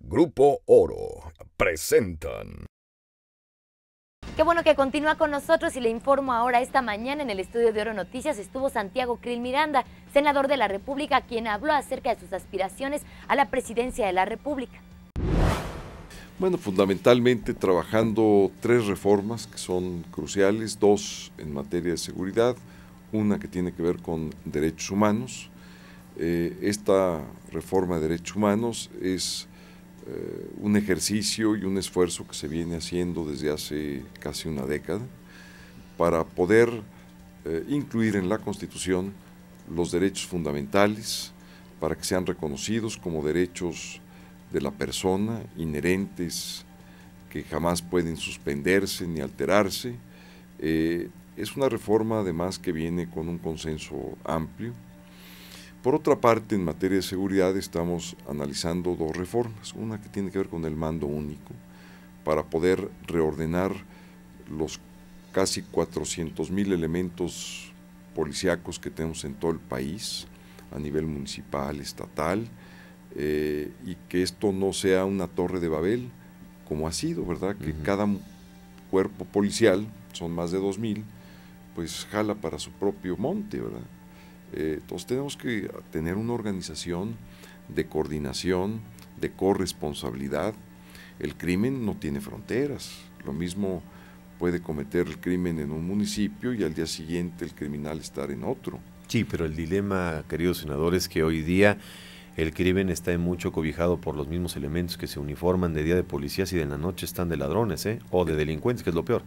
Grupo Oro presentan. Qué bueno que continúa con nosotros y le informo ahora. Esta mañana en el estudio de Oro Noticias estuvo Santiago Krill Miranda, senador de la República, quien habló acerca de sus aspiraciones a la presidencia de la República. Bueno, fundamentalmente trabajando 3 reformas que son cruciales, 2 en materia de seguridad, una que tiene que ver con derechos humanos. Esta reforma de derechos humanos es un ejercicio y un esfuerzo que se viene haciendo desde hace casi una década para poder incluir en la Constitución los derechos fundamentales, para que sean reconocidos como derechos de la persona, inherentes, que jamás pueden suspenderse ni alterarse. Es una reforma además que viene con un consenso amplio. Por otra parte, en materia de seguridad estamos analizando 2 reformas, una que tiene que ver con el mando único, para poder reordenar los casi 400,000 elementos policíacos que tenemos en todo el país, a nivel municipal, estatal, y que esto no sea una torre de Babel, como ha sido, ¿verdad? Que cada cuerpo policial, son más de 2,000, pues jala para su propio monte, ¿verdad? Entonces tenemos que tener una organización de coordinación, de corresponsabilidad. El crimen no tiene fronteras, lo mismo puede cometer el crimen en un municipio y al día siguiente el criminal estar en otro. Sí, pero el dilema, querido senador, es que hoy día el crimen está mucho cobijado por los mismos elementos que se uniforman de día de policías y de la noche están de ladrones, o de delincuentes, que es lo peor.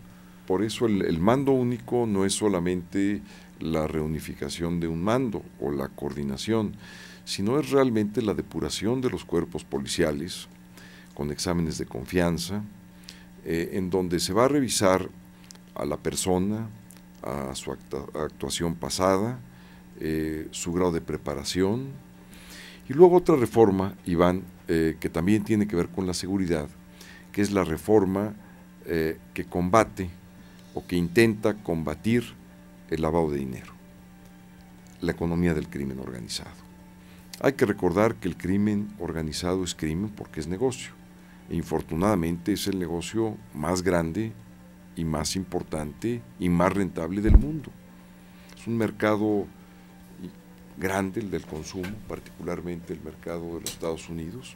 Por eso el mando único no es solamente la reunificación de un mando o la coordinación, sino es realmente la depuración de los cuerpos policiales con exámenes de confianza, en donde se va a revisar a la persona, a su actuación pasada, su grado de preparación. Y luego otra reforma, Iván, que también tiene que ver con la seguridad, que es la reforma que combate o que intenta combatir el lavado de dinero, la economía del crimen organizado. Hay que recordar que el crimen organizado es crimen porque es negocio, e infortunadamente es el negocio más grande y más importante y más rentable del mundo. Es un mercado grande, el del consumo, particularmente el mercado de los Estados Unidos,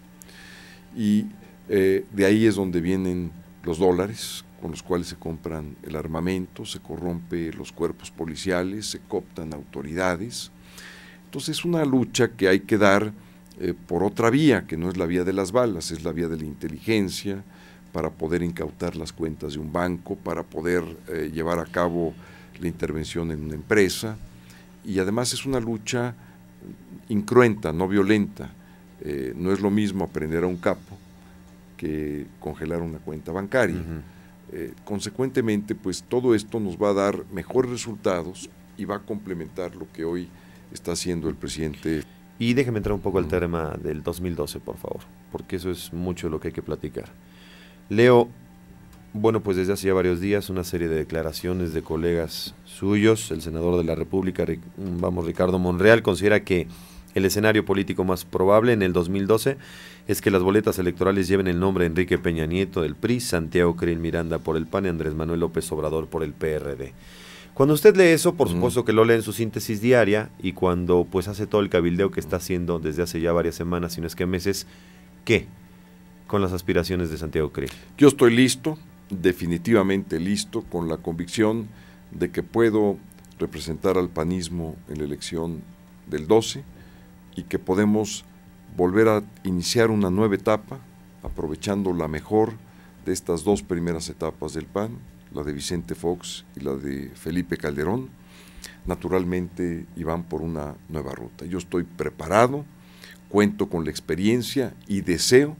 y de ahí es donde vienen los dólares con los cuales se compran el armamento, se corrompe los cuerpos policiales, se cooptan autoridades. Entonces es una lucha que hay que dar por otra vía, que no es la vía de las balas, es la vía de la inteligencia, para poder incautar las cuentas de un banco, para poder llevar a cabo la intervención en una empresa, y además es una lucha incruenta, no violenta. No es lo mismo aprender a un capo que congelar una cuenta bancaria. Consecuentemente, pues todo esto nos va a dar mejores resultados y va a complementar lo que hoy está haciendo el presidente. Y déjeme entrar un poco al tema del 2012, por favor, porque eso es mucho lo que hay que platicar. Leo, bueno, pues desde hace ya varios días una serie de declaraciones de colegas suyos. El senador de la República, Ricardo Monreal, considera que el escenario político más probable en el 2012 es que las boletas electorales lleven el nombre de Enrique Peña Nieto del PRI, Santiago Krill Miranda por el PAN y Andrés Manuel López Obrador por el PRD. Cuando usted lee eso, por supuesto que lo lee en su síntesis diaria, y cuando pues hace todo el cabildeo que está haciendo desde hace ya varias semanas, si no es que meses, ¿qué? Con las aspiraciones de Santiago Krill. Yo estoy listo, definitivamente listo, con la convicción de que puedo representar al panismo en la elección del 12 y que podemos volver a iniciar una nueva etapa, aprovechando la mejor de estas 2 primeras etapas del PAN, la de Vicente Fox y la de Felipe Calderón, naturalmente, y van por una nueva ruta. Yo estoy preparado, cuento con la experiencia y deseo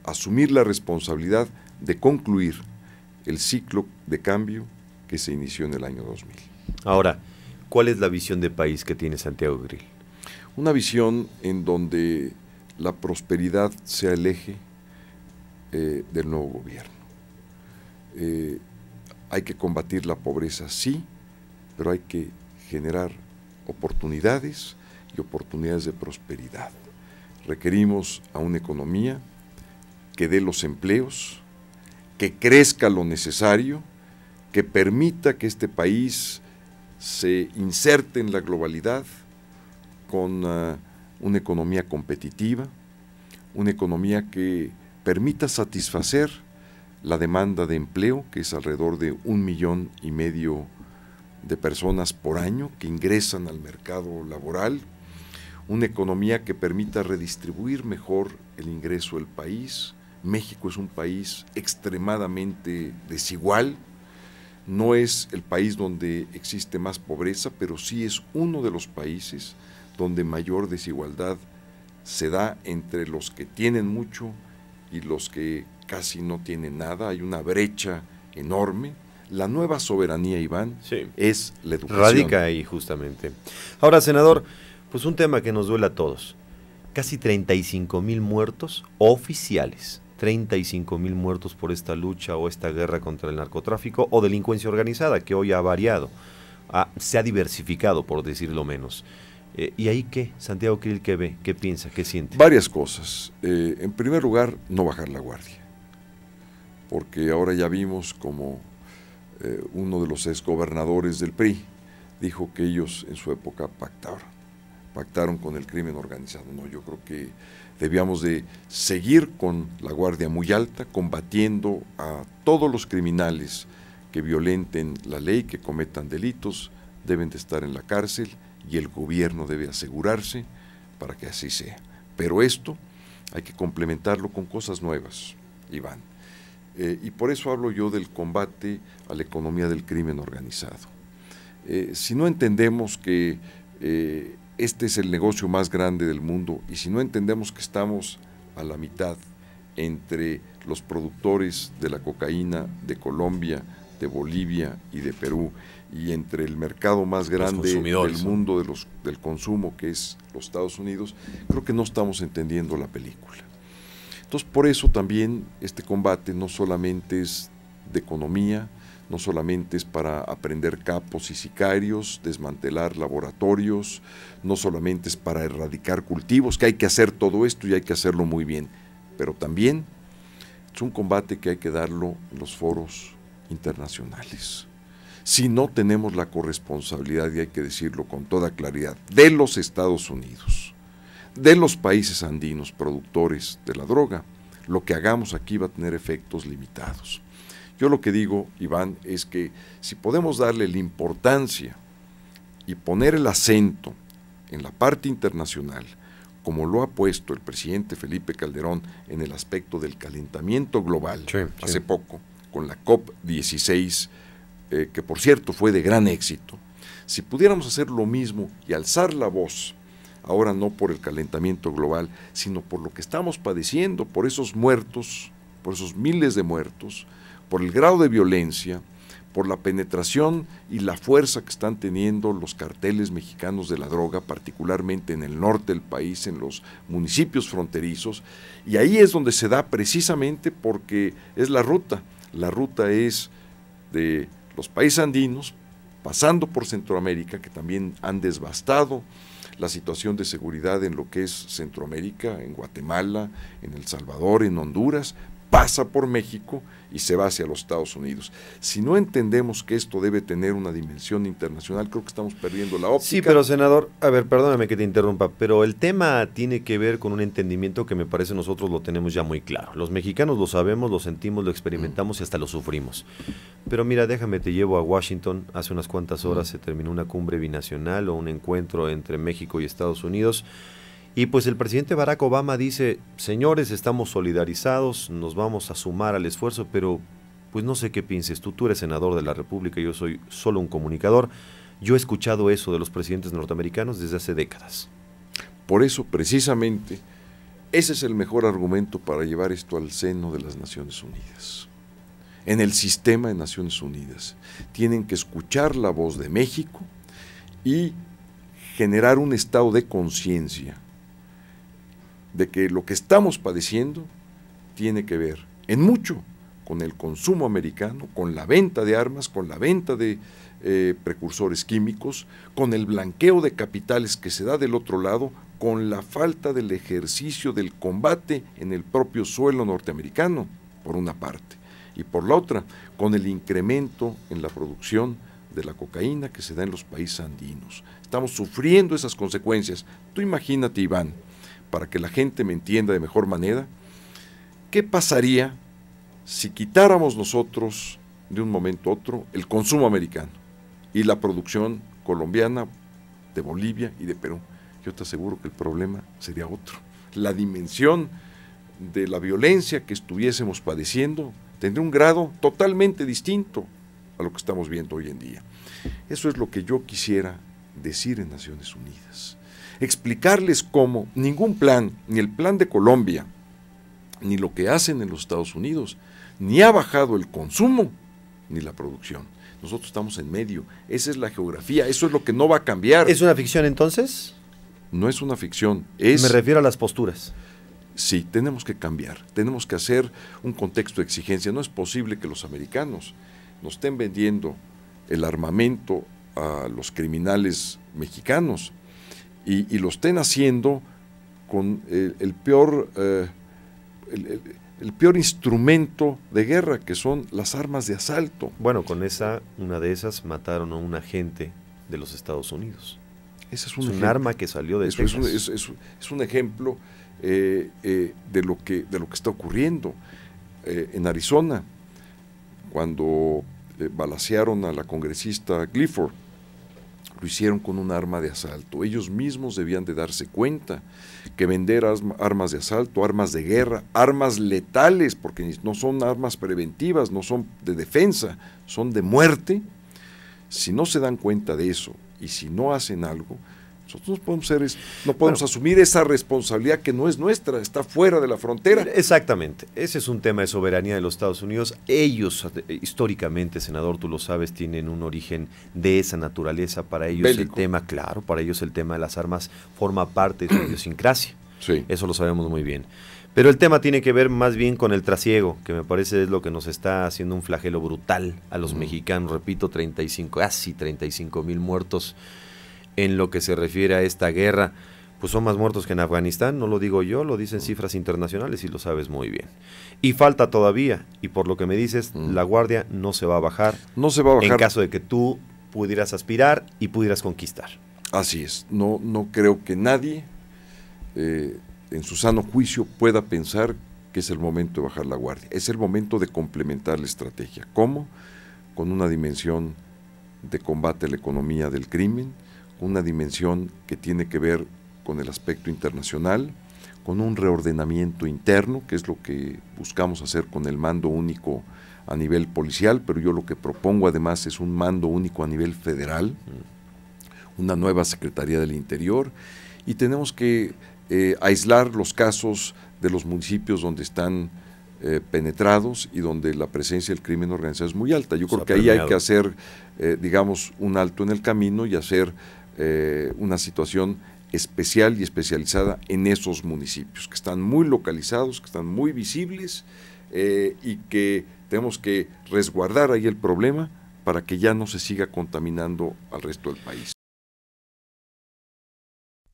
asumir la responsabilidad de concluir el ciclo de cambio que se inició en el año 2000. Ahora, ¿cuál es la visión de país que tiene Santiago Krill? Una visión en donde la prosperidad sea el eje del nuevo gobierno. Hay que combatir la pobreza, sí, pero hay que generar oportunidades y oportunidades de prosperidad. requerimos a una economía que dé los empleos, que crezca lo necesario, que permita que este país se inserte en la globalidad con una economía competitiva, una economía que permita satisfacer la demanda de empleo, que es alrededor de 1,5 millones de personas por año que ingresan al mercado laboral, una economía que permita redistribuir mejor el ingreso del país. México es un país extremadamente desigual, no es el país donde existe más pobreza, pero sí es uno de los países donde mayor desigualdad se da entre los que tienen mucho y los que casi no tienen nada. Hay una brecha enorme. La nueva soberanía, Iván, sí, es la educación. Radica ahí justamente. Ahora, senador, pues un tema que nos duele a todos. Casi 35,000 muertos oficiales. 35,000 muertos por esta lucha o esta guerra contra el narcotráfico o delincuencia organizada, que hoy ha variado, se ha diversificado, por decirlo menos. ¿Y ahí qué? Santiago Krill, ¿qué ve? ¿Qué piensa? ¿Qué siente? Varias cosas. En primer lugar, no bajar la guardia, porque ahora ya vimos como uno de los exgobernadores del PRI dijo que ellos en su época pactaron con el crimen organizado. No, yo creo que debíamos de seguir con la guardia muy alta, combatiendo a todos los criminales que violenten la ley, que cometan delitos, deben de estar en la cárcel y el gobierno debe asegurarse para que así sea. Pero esto hay que complementarlo con cosas nuevas, Iván. Y por eso hablo yo del combate a la economía del crimen organizado. Si no entendemos que este es el negocio más grande del mundo, y si no entendemos que estamos a la mitad entre los productores de la cocaína de Colombia, de Bolivia y de Perú, y entre el mercado más grande del mundo del consumo, que es los Estados Unidos, creo que no estamos entendiendo la película. Entonces, por eso también este combate no solamente es de economía, no solamente es para aprender capos y sicarios, desmantelar laboratorios, no solamente es para erradicar cultivos, que hay que hacer todo esto y hay que hacerlo muy bien, pero también es un combate que hay que darlo en los foros internacionales. Si no tenemos la corresponsabilidad, y hay que decirlo con toda claridad, de los Estados Unidos, de los países andinos productores de la droga, lo que hagamos aquí va a tener efectos limitados. Yo lo que digo, Iván, es que si podemos darle la importancia y poner el acento en la parte internacional, como lo ha puesto el presidente Felipe Calderón en el aspecto del calentamiento global, hace poco, con la COP16, que por cierto fue de gran éxito, si pudiéramos hacer lo mismo y alzar la voz, ahora no por el calentamiento global, sino por lo que estamos padeciendo, por esos muertos, por esos miles de muertos, por el grado de violencia, por la penetración y la fuerza que están teniendo los carteles mexicanos de la droga, particularmente en el norte del país, en los municipios fronterizos, y ahí es donde se da precisamente porque es la ruta es de los países andinos, pasando por Centroamérica, que también han devastado la situación de seguridad en lo que es Centroamérica, en Guatemala, en El Salvador, en Honduras, pasa por México y se va hacia los Estados Unidos. Si no entendemos que esto debe tener una dimensión internacional, creo que estamos perdiendo la óptica. Sí, pero senador, a ver, perdóname que te interrumpa, pero el tema tiene que ver con un entendimiento que me parece nosotros lo tenemos ya muy claro. Los mexicanos lo sabemos, lo sentimos, lo experimentamos y hasta lo sufrimos. Pero mira, déjame, te llevo a Washington. Hace unas cuantas horas se terminó una cumbre binacional o un encuentro entre México y Estados Unidos. Y pues el presidente Barack Obama dice, señores, estamos solidarizados, nos vamos a sumar al esfuerzo, pero pues no sé qué pienses tú eres senador de la República, yo soy solo un comunicador. Yo he escuchado eso de los presidentes norteamericanos desde hace décadas. Por eso, precisamente, ese es el mejor argumento para llevar esto al seno de las Naciones Unidas. En el sistema de Naciones Unidas tienen que escuchar la voz de México y generar un estado de conciencia de que lo que estamos padeciendo tiene que ver en mucho con el consumo americano, con la venta de armas, con la venta de precursores químicos, con el blanqueo de capitales que se da del otro lado, con la falta del ejercicio del combate en el propio suelo norteamericano, por una parte, y por la otra, con el incremento en la producción de la cocaína que se da en los países andinos. Estamos sufriendo esas consecuencias. Tú imagínate, Iván, para que la gente me entienda de mejor manera, ¿qué pasaría si quitáramos nosotros de un momento a otro el consumo americano y la producción colombiana, de Bolivia y de Perú? Yo te aseguro que el problema sería otro. La dimensión de la violencia que estuviésemos padeciendo tendría un grado totalmente distinto a lo que estamos viendo hoy en día. Eso es lo que yo quisiera decir en Naciones Unidas. Explicarles cómo ningún plan, ni el plan de Colombia, ni lo que hacen en los Estados Unidos, ni ha bajado el consumo, ni la producción. Nosotros estamos en medio. Esa es la geografía, eso es lo que no va a cambiar. ¿Es una ficción entonces? No es una ficción, es... Me refiero a las posturas. Sí, tenemos que cambiar, tenemos que hacer un contexto de exigencia. No es posible que los americanos nos estén vendiendo el armamento a los criminales mexicanos y lo estén haciendo con el peor instrumento de guerra, que son las armas de asalto. Bueno, con una de esas mataron a un agente de los Estados Unidos. Ese es un arma que salió de Texas. Es un ejemplo de lo que está ocurriendo. En Arizona, cuando balacearon a la congresista Clifford, lo hicieron con un arma de asalto. Ellos mismos debían de darse cuenta que vender armas de asalto, armas de guerra, armas letales, porque no son armas preventivas, no son de defensa, son de muerte. Si no se dan cuenta de eso y si no hacen algo, nosotros no podemos asumir esa responsabilidad que no es nuestra, está fuera de la frontera. Exactamente, ese es un tema de soberanía de los Estados Unidos. Ellos, históricamente, senador, tú lo sabes, tienen un origen de esa naturaleza. Para ellos bélico. Para ellos el tema de las armas forma parte de su idiosincrasia. Sí. Eso lo sabemos muy bien. Pero el tema tiene que ver más bien con el trasiego, que me parece es lo que nos está haciendo un flagelo brutal a los mexicanos. Repito, casi 35,000 muertos en lo que se refiere a esta guerra. Pues son más muertos que en Afganistán, no lo digo yo, lo dicen cifras internacionales y lo sabes muy bien. Y falta todavía, y por lo que me dices, la guardia no se va a bajar. No se va a bajar. En caso de que tú pudieras aspirar y pudieras conquistar. Así es, no creo que nadie en su sano juicio pueda pensar que es el momento de bajar la guardia. Es el momento de complementar la estrategia. ¿Cómo? Con una dimensión de combate a la economía del crimen, una dimensión que tiene que ver con el aspecto internacional, con un reordenamiento interno, que es lo que buscamos hacer con el mando único a nivel policial, pero yo lo que propongo además es un mando único a nivel federal, una nueva Secretaría del Interior, y tenemos que aislar los casos de los municipios donde están penetrados y donde la presencia del crimen organizado es muy alta. Yo creo que ahí hay que hacer, digamos, un alto en el camino y hacer una situación especial y especializada en esos municipios, que están muy localizados, que están muy visibles y que tenemos que resguardar ahí el problema para que ya no se siga contaminando al resto del país.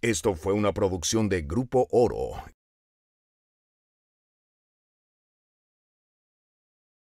Esto fue una producción de Grupo Oro.